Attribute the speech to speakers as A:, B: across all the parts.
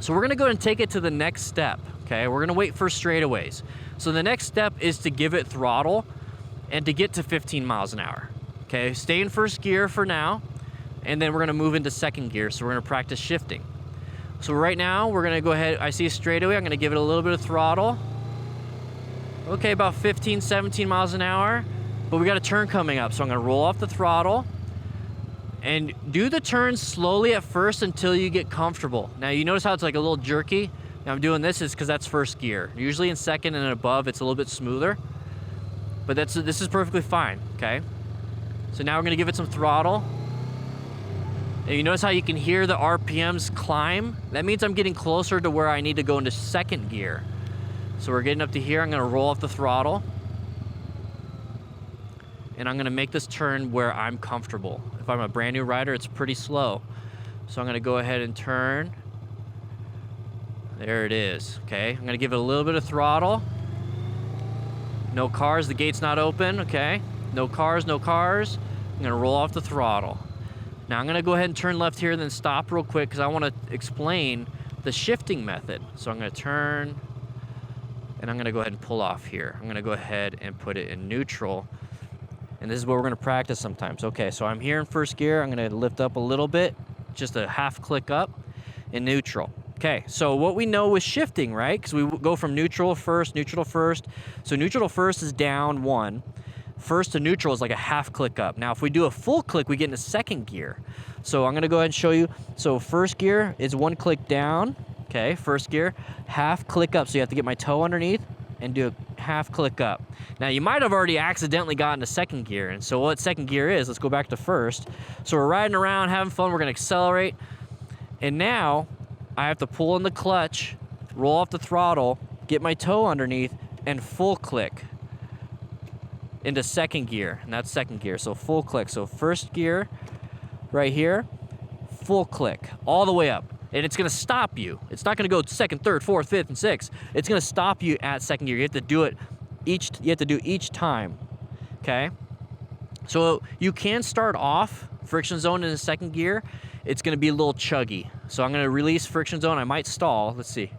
A: So we're gonna go ahead and take it to the next step, okay? We're gonna wait for straightaways. So the next step is to give it throttle and to get to 15 miles an hour, okay? Stay in first gear for now, and then we're gonna move into second gear, so we're gonna practice shifting. So right now, we're gonna go ahead, I see a straightaway, I'm gonna give it a little bit of throttle. Okay, about 15, 17 miles an hour, but we got a turn coming up, so I'm gonna roll off the throttle and do the turn slowly at first until you get comfortable. Now you notice how it's like a little jerky? Now I'm doing this is because that's first gear. Usually in second and above, it's a little bit smoother, but this is perfectly fine, okay? So now we're gonna give it some throttle. And you notice how you can hear the RPMs climb? That means I'm getting closer to where I need to go into second gear. So we're getting up to here, I'm gonna roll off the throttle. And I'm gonna make this turn where I'm comfortable. If I'm a brand new rider, it's pretty slow. So I'm gonna go ahead and turn. There it is, okay? I'm gonna give it a little bit of throttle. No cars, the gate's not open, okay? No cars, no cars. I'm gonna roll off the throttle. Now I'm gonna go ahead and turn left here and then stop real quick because I wanna explain the shifting method. So I'm gonna turn and I'm gonna go ahead and pull off here. I'm gonna go ahead and put it in neutral. And this is what we're gonna practice sometimes. Okay, so I'm here in first gear. I'm gonna lift up a little bit, just a half click up in neutral. Okay, so what we know with shifting, right? Because we go from neutral to first. So neutral to first is down 1. First to neutral is like a half click up. Now, if we do a full click, we get into second gear. So I'm gonna go ahead and show you. So first gear is 1 click down, okay, first gear, half click up. So you have to get my toe underneath and do a half click up. Now, you might have already accidentally gotten to second gear. And so what second gear is, let's go back to first. So we're riding around, having fun, we're gonna accelerate. And now, I have to pull in the clutch, roll off the throttle, get my toe underneath, and full click into second gear, and that's second gear, so full click. So first gear, right here, full click, all the way up. And it's gonna stop you. It's not gonna go second, third, fourth, fifth, and sixth. It's gonna stop you at second gear. You have to do it each time, okay? So you can start off friction zone in the second gear. It's gonna be a little chuggy. So I'm gonna release friction zone. I might stall, let's see.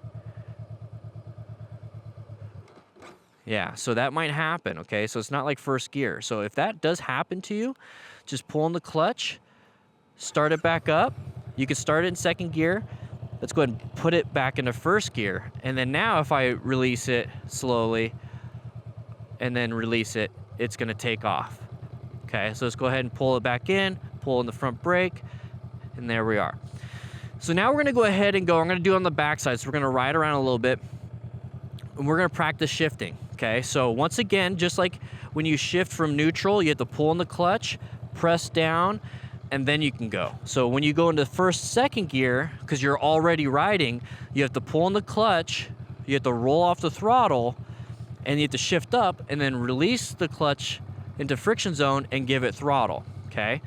A: Yeah, so that might happen, okay? So it's not like first gear. So if that does happen to you, just pull in the clutch, start it back up. You can start it in second gear. Let's go ahead and put it back into first gear. And then now if I release it slowly and then release it, it's gonna take off. Okay, so let's go ahead and pull it back in, pull in the front brake, and there we are. So now we're gonna go ahead and I'm gonna do it on the backside. So we're gonna ride around a little bit and we're gonna practice shifting, okay? So once again, just like when you shift from neutral, you have to pull in the clutch, press down, and then you can go. So when you go into first, second gear, because you're already riding, you have to pull in the clutch, you have to roll off the throttle, and you have to shift up and then release the clutch into friction zone and give it throttle, okay?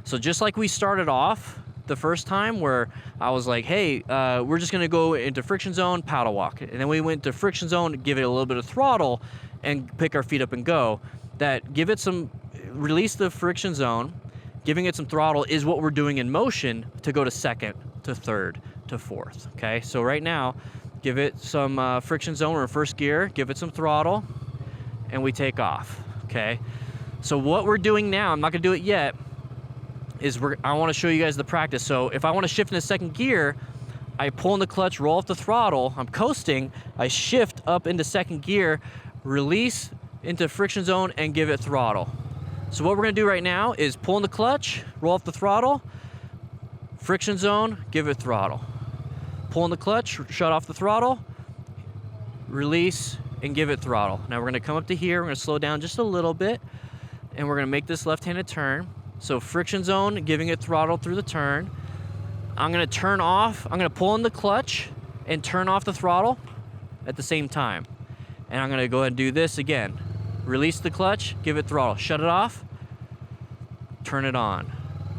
A: So just like we started off the first time where I was like, hey, we're just gonna go into friction zone, paddle walk. And then we went to friction zone, give it a little bit of throttle and pick our feet up and go. Release the friction zone, giving it some throttle is what we're doing in motion to go to second, to third, to fourth, okay? So right now, give it some friction zone, we're in first gear, give it some throttle, and we take off, okay? So what we're doing now, I'm not gonna do it yet, is I wanna show you guys the practice. So if I wanna shift into second gear, I pull in the clutch, roll off the throttle, I'm coasting, I shift up into second gear, release into friction zone, and give it throttle. So what we're gonna do right now is pull in the clutch, roll off the throttle, friction zone, give it throttle. Pull in the clutch, shut off the throttle, release, and give it throttle. Now we're gonna come up to here, we're gonna slow down just a little bit, and we're gonna make this left-handed turn. So friction zone, giving it throttle through the turn. I'm gonna turn off, I'm gonna pull in the clutch and turn off the throttle at the same time. And I'm gonna go ahead and do this again. Release the clutch, give it throttle. Shut it off, turn it on.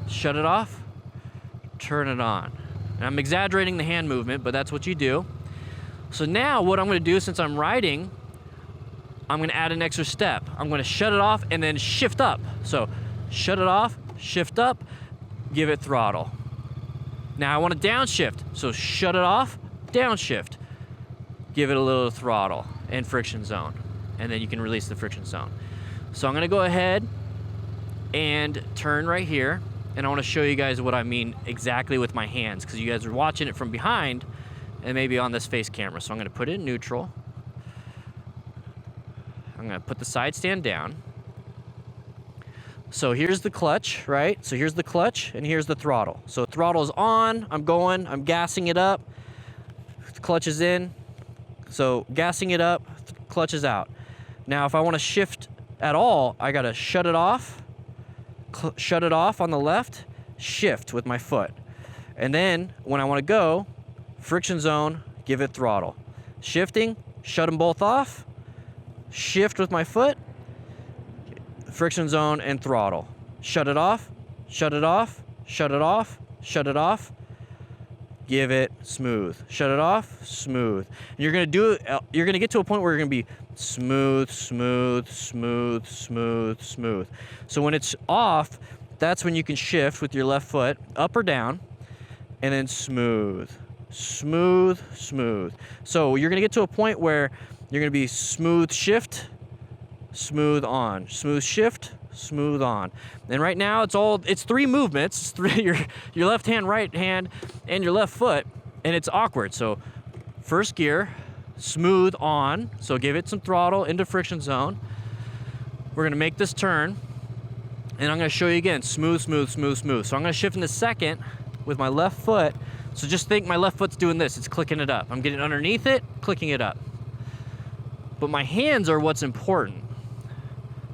A: Shut it off, turn it on. And I'm exaggerating the hand movement, but that's what you do. So now what I'm gonna do, since I'm riding, I'm gonna add an extra step. I'm gonna shut it off and then shift up. So shut it off, shift up, give it throttle. Now I wanna downshift. So shut it off, downshift, give it a little throttle and friction zone, and then you can release the friction zone. So I'm gonna go ahead and turn right here, and I wanna show you guys what I mean exactly with my hands, because you guys are watching it from behind and maybe on this face camera. So I'm gonna put it in neutral. I'm gonna put the side stand down. So here's the clutch, right? So here's the clutch and here's the throttle. So throttle is on, I'm going, I'm gassing it up. The clutch is in. So gassing it up, clutch is out. Now if I wanna shift at all, I gotta shut it off on the left, shift with my foot. And then when I wanna go, friction zone, give it throttle. Shifting, shut them both off, shift with my foot, friction zone and throttle. Shut it off, shut it off, shut it off, shut it off. Give it smooth. Shut it off, smooth. And you're gonna do it, you're gonna get to a point where you're gonna be smooth, smooth, smooth, smooth, smooth. So when it's off, that's when you can shift with your left foot up or down, and then smooth, smooth, smooth. So you're gonna get to a point where you're gonna be smooth shift, smooth on, smooth shift, smooth on. And right now it's three movements. It's your left hand, right hand, and your left foot, and it's awkward. So first gear, smooth on. So give it some throttle into friction zone. We're gonna make this turn, and I'm gonna show you again, smooth, smooth, smooth, smooth. So I'm gonna shift into second with my left foot. So just think my left foot's doing this, it's clicking it up. I'm getting underneath it, clicking it up. But my hands are what's important.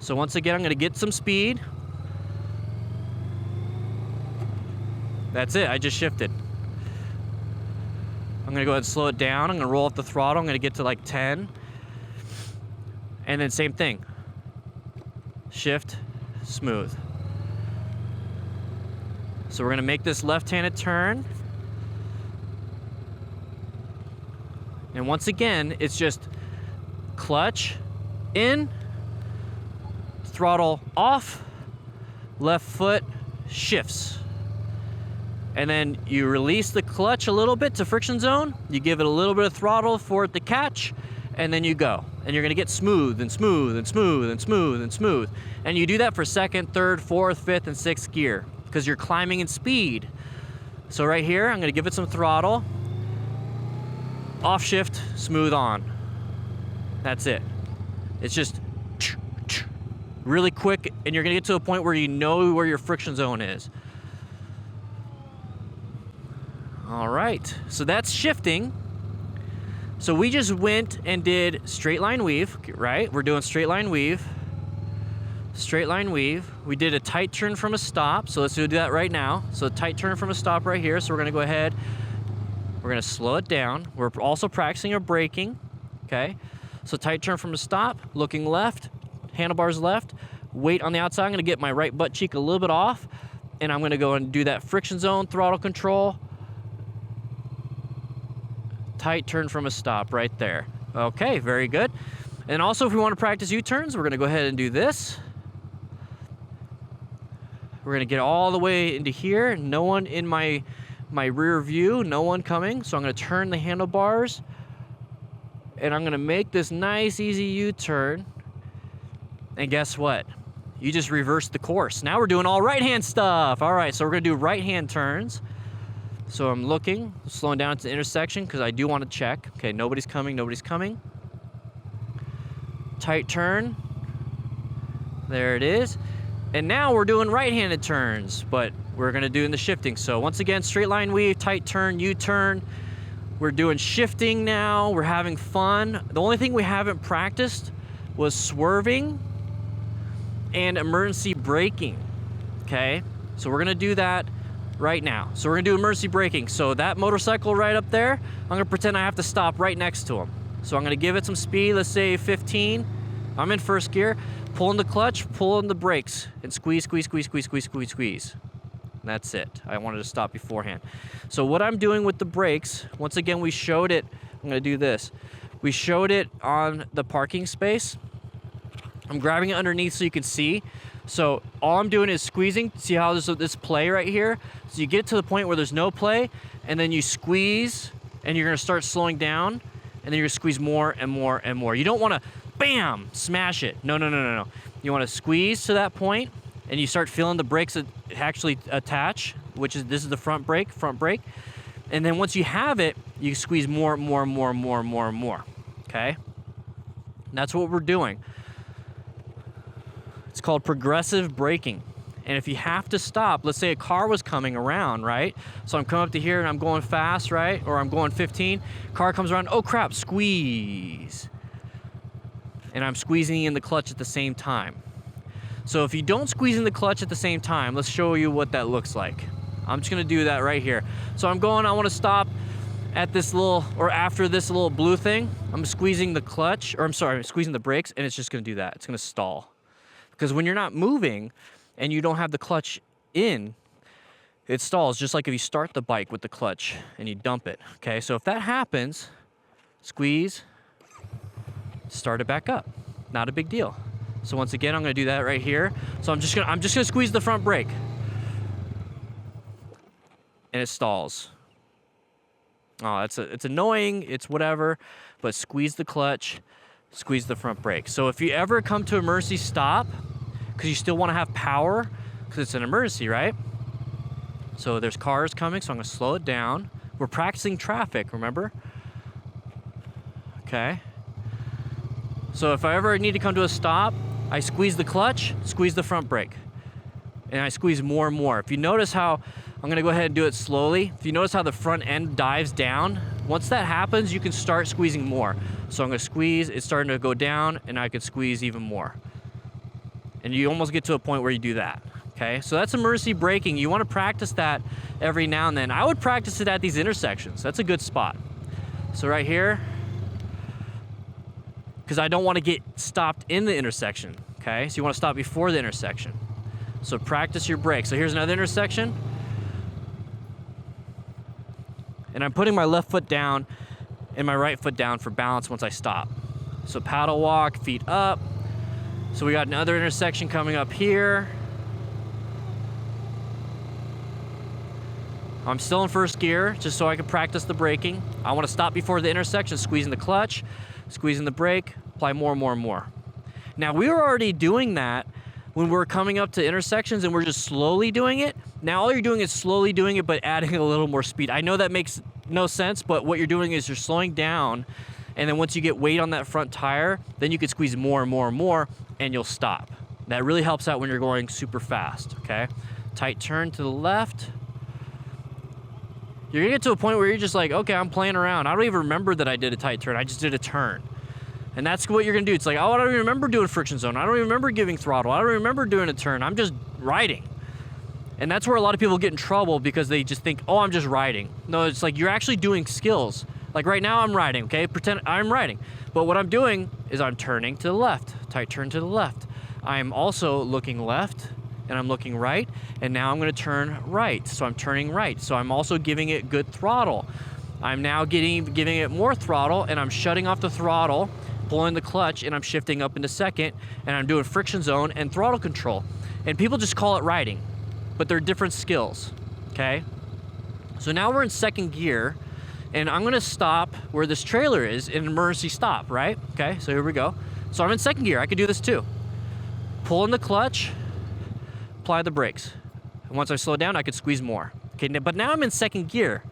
A: So once again, I'm gonna get some speed. That's it, I just shifted. I'm gonna go ahead and slow it down. I'm gonna roll up the throttle. I'm gonna get to like 10. And then same thing. Shift, smooth. So we're gonna make this left-handed turn. And once again, it's just clutch in, throttle off, left foot shifts. And then you release the clutch a little bit to friction zone, you give it a little bit of throttle for it to catch, and then you go. And you're gonna get smooth and smooth and smooth and smooth and smooth. And you do that for second, third, fourth, fifth, and sixth gear, because you're climbing in speed. So right here, I'm gonna give it some throttle, off shift, smooth on. That's it. It's just really quick, and you're gonna get to a point where you know where your friction zone is. All right, so that's shifting. So we just went and did straight line weave, right? We're doing straight line weave. Straight line weave. We did a tight turn from a stop, so let's do that right now. So a tight turn from a stop right here. So we're gonna go ahead, we're gonna slow it down. We're also practicing our braking, okay? So tight turn from a stop, looking left, handlebars left, weight on the outside. I'm gonna get my right butt cheek a little bit off, and I'm gonna go and do that friction zone, throttle control, tight turn from a stop right there. Okay, very good. And also if we wanna practice U-turns, we're gonna go ahead and do this. We're gonna get all the way into here, no one in my rear view, no one coming. So I'm gonna turn the handlebars, and I'm gonna make this nice, easy U-turn. And guess what? You just reversed the course. Now we're doing all right-hand stuff. All right, so we're gonna do right-hand turns. So I'm looking, slowing down at the intersection because I do want to check. Okay, nobody's coming, nobody's coming. Tight turn. There it is. And now we're doing right-handed turns, but we're gonna do in the shifting. So once again, straight line weave, tight turn, U-turn. We're doing shifting now, we're having fun. The only thing we haven't practiced was swerving and emergency braking, okay? So we're gonna do that right now. So we're gonna do emergency braking. So that motorcycle right up there, I'm gonna pretend I have to stop right next to him. So I'm gonna give it some speed, let's say 15. I'm in first gear, pulling the clutch, pulling the brakes, and squeeze, squeeze, squeeze, squeeze, squeeze, squeeze, squeeze. That's it. I wanted to stop beforehand. So what I'm doing with the brakes, once again, we showed it. I'm gonna do this. We showed it on the parking space. I'm grabbing it underneath so you can see. So all I'm doing is squeezing. See how there's this play right here? So you get to the point where there's no play, and then you squeeze and you're gonna start slowing down, and then you're gonna squeeze more and more and more. You don't wanna, bam, smash it. No, no, no, no, no. You wanna squeeze to that point, and you start feeling the brakes actually attach, which is, this is the front brake. And then once you have it, you squeeze more, more, more, more, more, more, okay? And that's what we're doing. It's called progressive braking. And if you have to stop, let's say a car was coming around, right? So I'm coming up to here and I'm going fast, right? Or I'm going 15, car comes around, oh crap, squeeze. And I'm squeezing in the clutch at the same time. So if you don't squeeze in the clutch at the same time, let's show you what that looks like. I'm just gonna do that right here. So I'm going, I wanna stop at this little, or after this little blue thing, I'm squeezing the clutch, or I'm sorry, I'm squeezing the brakes, and it's just gonna do that. It's gonna stall. Because when you're not moving, and you don't have the clutch in, it stalls, just like if you start the bike with the clutch and you dump it, okay? So if that happens, squeeze, start it back up. Not a big deal. So once again, I'm gonna do that right here. So I'm just gonna squeeze the front brake. And it stalls. Oh, it's annoying, it's whatever, but squeeze the clutch, squeeze the front brake. So if you ever come to emergency stop, because you still want to have power, because it's an emergency, right? So there's cars coming, so I'm going to slow it down. We're practicing traffic, remember? Okay. So if I ever need to come to a stop, I squeeze the clutch, squeeze the front brake. And I squeeze more and more. If you notice how, I'm going to go ahead and do it slowly. If you notice how the front end dives down, once that happens, you can start squeezing more. So I'm going to squeeze, it's starting to go down, and I can squeeze even more. And you almost get to a point where you do that, okay? So that's emergency braking. You want to practice that every now and then. I would practice it at these intersections. That's a good spot. So right here, because I don't want to get stopped in the intersection, okay? So you want to stop before the intersection. So practice your brake. So here's another intersection. And I'm putting my left foot down and my right foot down for balance once I stop. So paddle walk, feet up. So we got another intersection coming up here. I'm still in first gear, just so I can practice the braking. I want to stop before the intersection, squeezing the clutch, squeezing the brake, apply more and more and more. Now, we were already doing that when we're coming up to intersections and we're just slowly doing it. Now, all you're doing is slowly doing it, but adding a little more speed. I know that makes no sense, but what you're doing is you're slowing down, and then once you get weight on that front tire, then you can squeeze more and more and more, and you'll stop. That really helps out when you're going super fast, okay? Tight turn to the left. You're gonna get to a point where you're just like, okay, I'm playing around. I don't even remember that I did a tight turn. I just did a turn. And that's what you're gonna do. It's like, oh, I don't even remember doing friction zone. I don't even remember giving throttle. I don't remember doing a turn. I'm just riding. And that's where a lot of people get in trouble because they just think, oh, I'm just riding. No, it's like you're actually doing skills. Like right now I'm riding, okay? Pretend I'm riding. But what I'm doing is I'm turning to the left. Tight turn to the left. I'm also looking left and I'm looking right. And now I'm gonna turn right. So I'm turning right. So I'm also giving it good throttle. I'm now giving it more throttle and I'm shutting off the throttle, pulling the clutch, and I'm shifting up into second, and I'm doing friction zone and throttle control. And people just call it riding, but they're different skills, okay? So now we're in second gear, and I'm gonna stop where this trailer is in emergency stop, right? Okay, so here we go. So I'm in second gear, I could do this too. Pull in the clutch, apply the brakes. And once I slow down, I could squeeze more. Okay, but now I'm in second gear.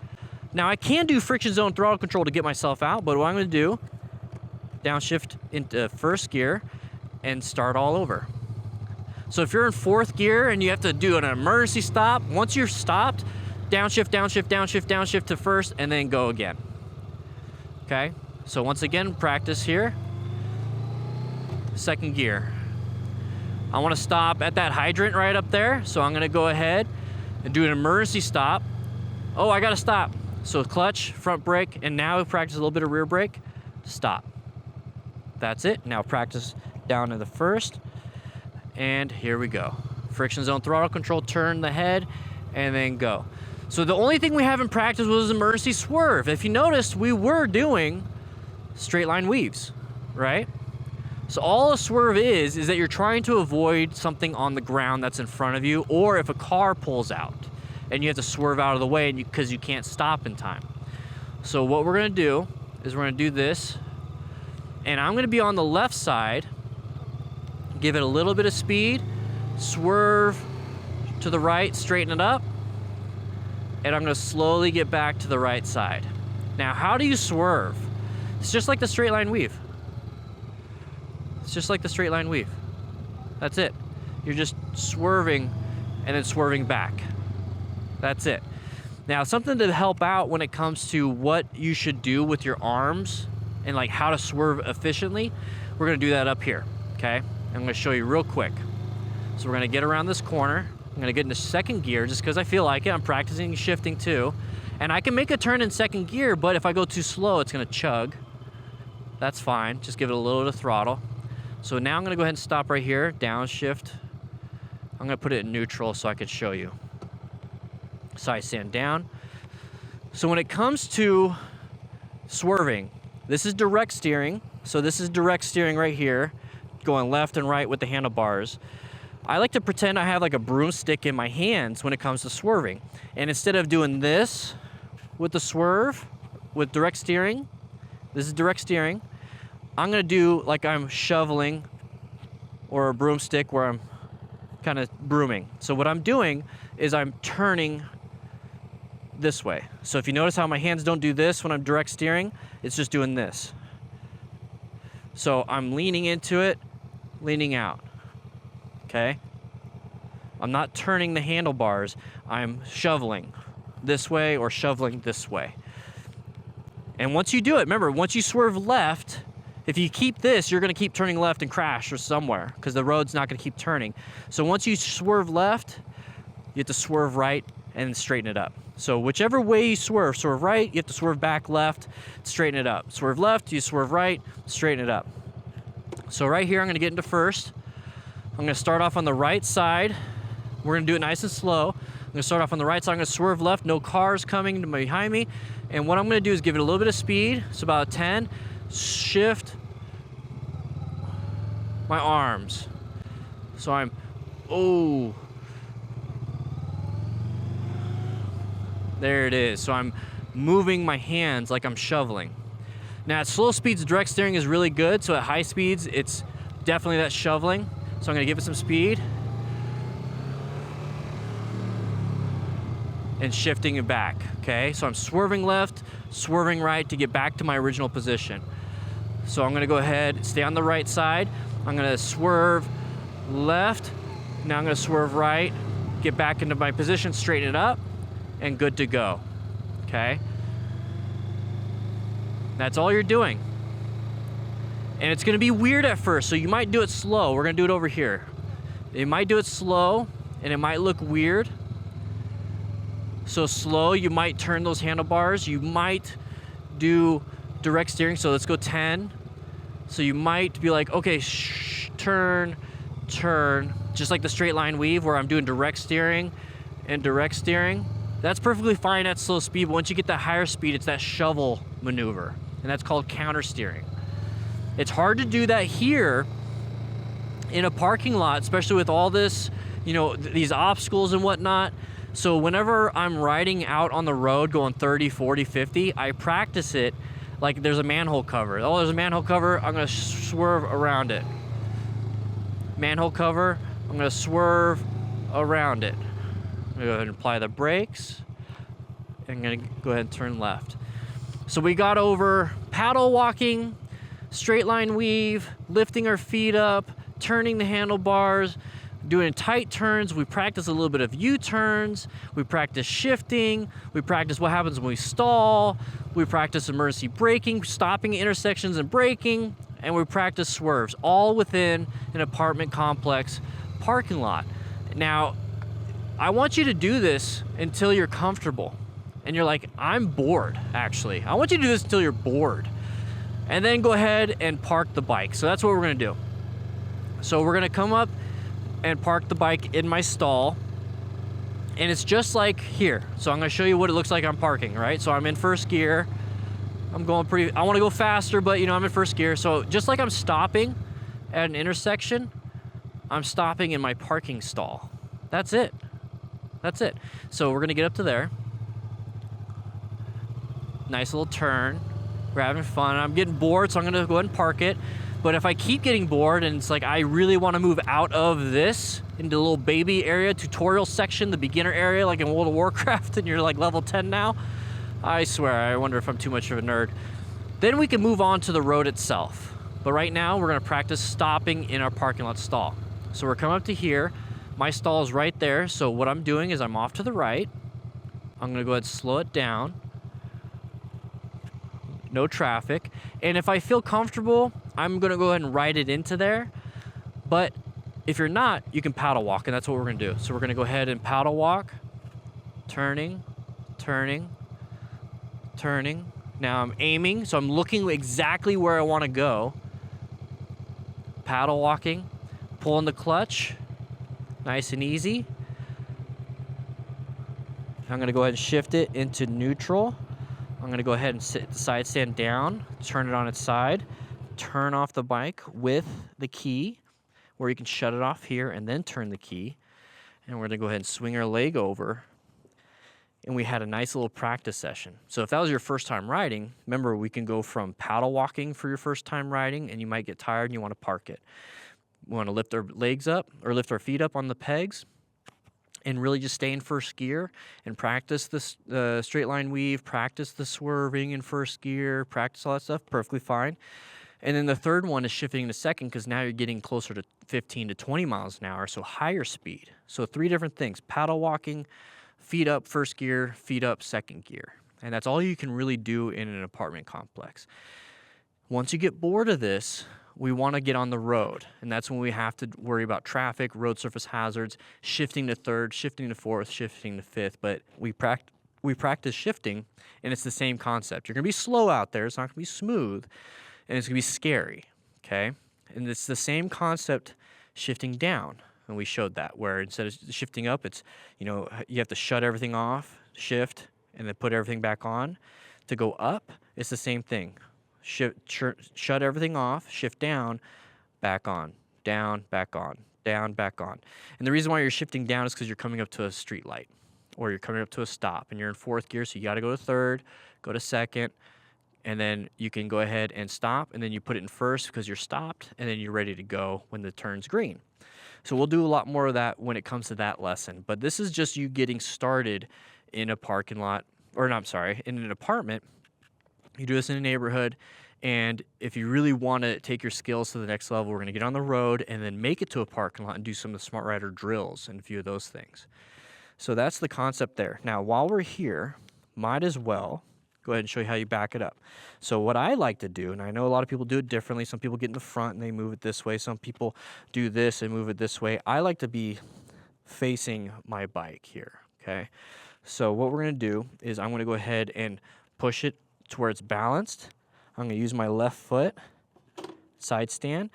A: Now I can do friction zone throttle control to get myself out, but what I'm gonna do, downshift into first gear and start all over. So if you're in fourth gear and you have to do an emergency stop, once you're stopped, downshift, downshift, downshift, downshift to first, and then go again. Okay? So once again, practice here. Second gear. I want to stop at that hydrant right up there, so I'm going to go ahead and do an emergency stop. Oh, I got to stop. So clutch, front brake, and now practice a little bit of rear brake. Stop. That's it. Now practice down to the first. And here we go. Friction zone throttle control, turn the head, and then go. So the only thing we haven't practiced was emergency swerve. If you noticed, we were doing straight line weaves, right? So all a swerve is that you're trying to avoid something on the ground that's in front of you, or if a car pulls out and you have to swerve out of the way because you can't stop in time. So what we're gonna do is we're gonna do this, and I'm gonna be on the left side, give it a little bit of speed, swerve to the right, straighten it up, and I'm gonna slowly get back to the right side. Now, how do you swerve? It's just like the straight line weave. It's just like the straight line weave. That's it. You're just swerving and then swerving back. That's it. Now, something to help out when it comes to what you should do with your arms and like how to swerve efficiently, we're gonna do that up here, okay? I'm gonna show you real quick. So we're gonna get around this corner. I'm gonna get into second gear just because I feel like it. I'm practicing shifting too. And I can make a turn in second gear, but if I go too slow, it's gonna chug. That's fine, just give it a little bit of throttle. So now I'm gonna go ahead and stop right here, downshift. I'm gonna put it in neutral so I can show you. Side stand down. So when it comes to swerving, this is direct steering. So this is direct steering right here, going left and right with the handlebars. I like to pretend I have like a broomstick in my hands when it comes to swerving. And instead of doing this with the swerve, with direct steering, this is direct steering, I'm gonna do like I'm shoveling or a broomstick where I'm kind of brooming. So what I'm doing is I'm turning this way. So if you notice how my hands don't do this when I'm direct steering, it's just doing this. So I'm leaning into it, leaning out. Okay? I'm not turning the handlebars. I'm shoveling this way or shoveling this way. And once you do it, remember, once you swerve left, if you keep this, you're gonna keep turning left and crash or somewhere because the road's not gonna keep turning. So once you swerve left, you have to swerve right and straighten it up. So whichever way you swerve right, you have to swerve back left, straighten it up. Swerve left, you swerve right, straighten it up. So right here, I'm gonna get into first. I'm gonna start off on the right side. We're gonna do it nice and slow. I'm gonna start off on the right side. I'm gonna swerve left, no cars coming behind me. And what I'm gonna do is give it a little bit of speed. It's about 10. Shift my arms. So I'm, oh. There it is. So I'm moving my hands like I'm shoveling. Now at slow speeds, direct steering is really good. So at high speeds, it's definitely that shoveling. So I'm gonna give it some speed. And shifting it back, okay? So I'm swerving left, swerving right to get back to my original position. So I'm gonna go ahead, stay on the right side. I'm gonna swerve left. Now I'm gonna swerve right, get back into my position, straighten it up, and good to go, okay? That's all you're doing. And it's gonna be weird at first, so you might do it slow. We're gonna do it over here. You might do it slow, and it might look weird. So slow, you might turn those handlebars. You might do direct steering, so let's go 10. So you might be like, okay, turn, turn, just like the straight line weave where I'm doing direct steering and direct steering. That's perfectly fine at slow speed, but once you get that higher speed, it's that shovel maneuver, and that's called counter steering. It's hard to do that here in a parking lot, especially with all this, you know, these obstacles and whatnot. So whenever I'm riding out on the road going 30, 40, 50, I practice it like there's a manhole cover. Oh, there's a manhole cover, I'm gonna swerve around it. Manhole cover, I'm gonna swerve around it. I'm gonna go ahead and apply the brakes. And I'm gonna go ahead and turn left. So we got over paddle walking, straight line weave, lifting our feet up, turning the handlebars, doing tight turns. We practice a little bit of U-turns. We practice shifting. We practice what happens when we stall. We practice emergency braking, stopping at intersections and braking. And we practice swerves, all within an apartment complex parking lot. Now, I want you to do this until you're comfortable. And you're like, I'm bored, actually. I want you to do this until you're bored. And then go ahead and park the bike. So that's what we're gonna do. So we're gonna come up and park the bike in my stall. And it's just like here. So I'm gonna show you what it looks like I'm parking, right? So I'm in first gear. I'm going pretty, I wanna go faster, but you know, I'm in first gear. So just like I'm stopping at an intersection, I'm stopping in my parking stall. That's it. That's it. So we're gonna get up to there. Nice little turn. We're having fun. I'm getting bored, so I'm gonna go ahead and park it. But if I keep getting bored and it's like I really wanna move out of this into the little baby area, tutorial section, the beginner area, like in World of Warcraft, and you're like level 10 now, I swear, I wonder if I'm too much of a nerd. Then we can move on to the road itself. But right now, we're gonna practice stopping in our parking lot stall. So we're coming up to here. My stall is right there, so what I'm doing is I'm off to the right. I'm gonna go ahead and slow it down. No traffic. And if I feel comfortable, I'm gonna go ahead and ride it into there. But if you're not, you can paddle walk, and that's what we're gonna do. So we're gonna go ahead and paddle walk, turning, turning, turning. Now I'm aiming, so I'm looking exactly where I wanna go. Paddle walking, pulling the clutch, nice and easy. I'm gonna go ahead and shift it into neutral. I'm gonna go ahead and sit the side stand down, turn it on its side, turn off the bike with the key, where you can shut it off here and then turn the key. And we're gonna go ahead and swing our leg over. And we had a nice little practice session. So if that was your first time riding, remember we can go from paddle walking for your first time riding, and you might get tired and you wanna park it. We wanna lift our legs up or lift our feet up on the pegs and really just stay in first gear and practice this straight line weave, practice the swerving in first gear, practice all that stuff, perfectly fine. And then the third one is shifting to second, because now you're getting closer to 15 to 20 miles an hour, so higher speed. So 3 different things: paddle walking, feet up first gear, feet up second gear. And that's all you can really do in an apartment complex. Once you get bored of this, we want to get on the road, and that's when we have to worry about traffic, road surface hazards, shifting to third, shifting to fourth, shifting to fifth. But we practice shifting, and it's the same concept. You're going to be slow out there. It's not going to be smooth, and it's going to be scary, okay? And it's the same concept shifting down, and we showed that, where instead of shifting up, it's, you have to shut everything off, shift, and then put everything back on. To go up, it's the same thing. Shut everything off, shift down, back on, down, back on, down, back on. And the reason why you're shifting down is because you're coming up to a street light, or you're coming up to a stop, and you're in fourth gear, so you got to go to third, go to second, and then you can go ahead and stop, and then you put it in first because you're stopped, and then you're ready to go when the turn's green. So we'll do a lot more of that when it comes to that lesson. But this is just you getting started in a parking lot, or no, I'm sorry, in an apartment. You do this in a neighborhood, and if you really want to take your skills to the next level, we're going to get on the road and then make it to a parking lot and do some of the Smart Rider drills and a few of those things. So that's the concept there. Now, while we're here, might as well go ahead and show you how you back it up. So what I like to do, and I know a lot of people do it differently. Some people get in the front and they move it this way. Some people do this and move it this way. I like to be facing my bike here, okay? So what we're going to do is I'm going to go ahead and push it to where it's balanced. I'm going to use my left foot, side stand,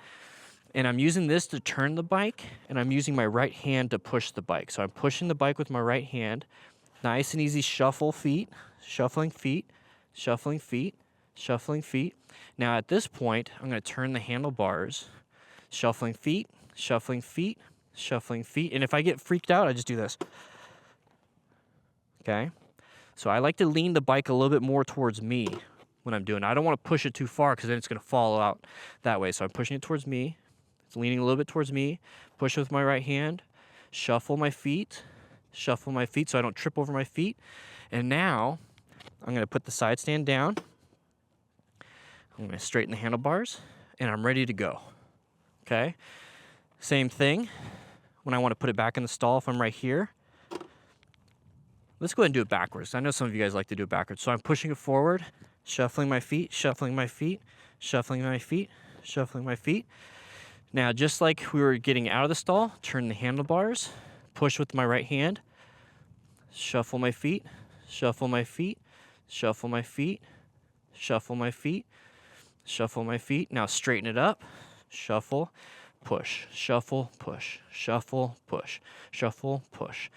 A: and I'm using this to turn the bike, and I'm using my right hand to push the bike. So I'm pushing the bike with my right hand. Nice and easy shuffle feet, shuffling feet, shuffling feet, shuffling feet. Now at this point, I'm going to turn the handlebars, shuffling feet, shuffling feet, shuffling feet. And if I get freaked out, I just do this. Okay? So I like to lean the bike a little bit more towards me when I'm doing it. I don't want to push it too far because then it's going to fall out that way. So I'm pushing it towards me. It's leaning a little bit towards me. Push with my right hand. Shuffle my feet so I don't trip over my feet. And now I'm going to put the side stand down. I'm going to straighten the handlebars, and I'm ready to go. Okay? Same thing when I want to put it back in the stall if I'm right here. Let's go ahead and do it backwards. I know some of you guys like to do it backwards. So I'm pushing it forward, shuffling my feet, shuffling my feet, shuffling my feet, shuffling my feet. Now, just like we were getting out of the stall, turn the handlebars, push with my right hand, shuffle my feet, shuffle my feet, shuffle my feet, shuffle my feet, shuffle my feet. Now straighten it up, shuffle, push, shuffle, push, shuffle, push, shuffle, push.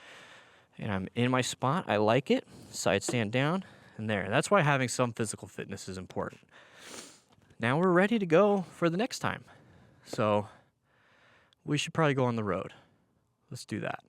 A: And I'm in my spot. I like it. Side stand down and there. That's why having some physical fitness is important. Now we're ready to go for the next time. So we should probably go on the road. Let's do that.